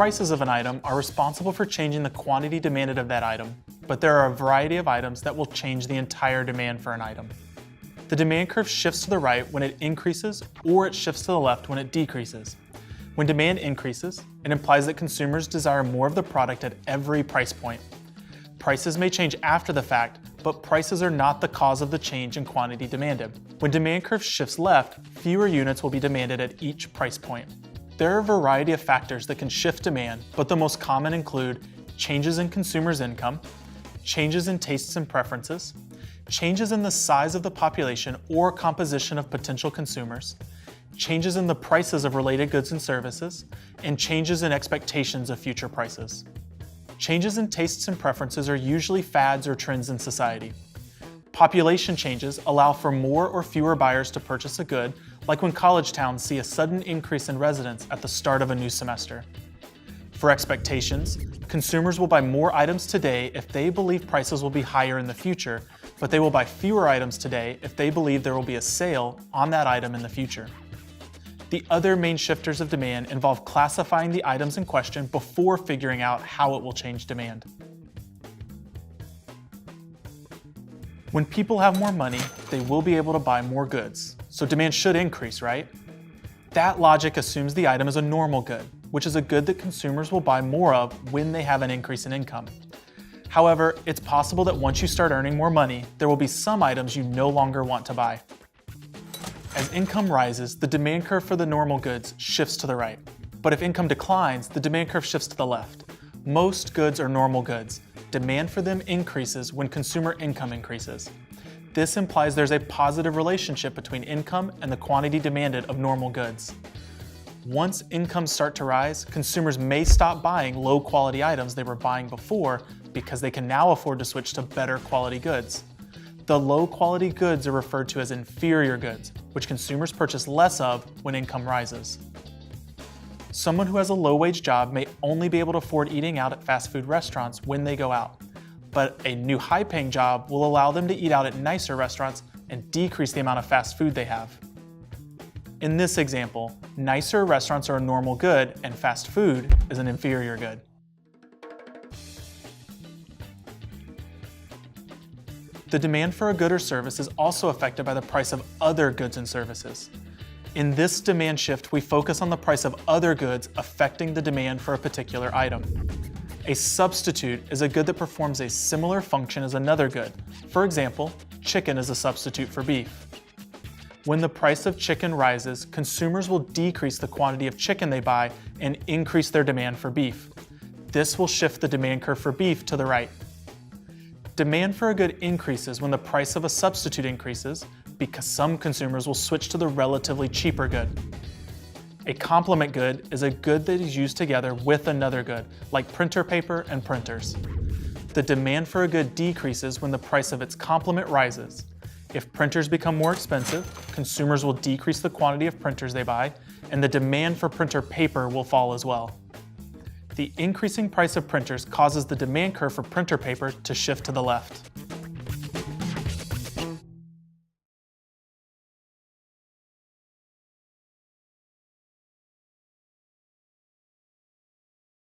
prices of an item are responsible for changing the quantity demanded of that item, but there are a variety of items that will change the entire demand for an item. The demand curve shifts to the right when it increases, or it shifts to the left when it decreases. When demand increases, it implies that consumers desire more of the product at every price point. Prices may change after the fact, but prices are not the cause of the change in quantity demanded. When demand curve shifts left, fewer units will be demanded at each price point. There are a variety of factors that can shift demand, but the most common include changes in consumers' income, changes in tastes and preferences, changes in the size of the population or composition of potential consumers, changes in the prices of related goods and services, and changes in expectations of future prices. Changes in tastes and preferences are usually fads or trends in society. Population changes allow for more or fewer buyers to purchase a good, like when college towns see a sudden increase in residents at the start of a new semester. For expectations, consumers will buy more items today if they believe prices will be higher in the future, but they will buy fewer items today if they believe there will be a sale on that item in the future. The other main shifters of demand involve classifying the items in question before figuring out how it will change demand. When people have more money, they will be able to buy more goods, so demand should increase, right? That logic assumes the item is a normal good, which is a good that consumers will buy more of when they have an increase in income. However, it's possible that once you start earning more money, there will be some items you no longer want to buy. As income rises, the demand curve for the normal goods shifts to the right. But if income declines, the demand curve shifts to the left. Most goods are normal goods. Demand for them increases when consumer income increases. This implies there's a positive relationship between income and the quantity demanded of normal goods. Once incomes start to rise, consumers may stop buying low-quality items they were buying before because they can now afford to switch to better quality goods. The low-quality goods are referred to as inferior goods, which consumers purchase less of when income rises. Someone who has a low-wage job may only be able to afford eating out at fast food restaurants when they go out, but a new high-paying job will allow them to eat out at nicer restaurants and decrease the amount of fast food they have. In this example, nicer restaurants are a normal good and fast food is an inferior good. The demand for a good or service is also affected by the price of other goods and services. In this demand shift, we focus on the price of other goods affecting the demand for a particular item. A substitute is a good that performs a similar function as another good. For example, chicken is a substitute for beef. When the price of chicken rises, consumers will decrease the quantity of chicken they buy and increase their demand for beef. This will shift the demand curve for beef to the right. Demand for a good increases when the price of a substitute increases because some consumers will switch to the relatively cheaper good. A complement good is a good that is used together with another good, like printer paper and printers. The demand for a good decreases when the price of its complement rises. If printers become more expensive, consumers will decrease the quantity of printers they buy, and the demand for printer paper will fall as well. The increasing price of printers causes the demand curve for printer paper to shift to the left.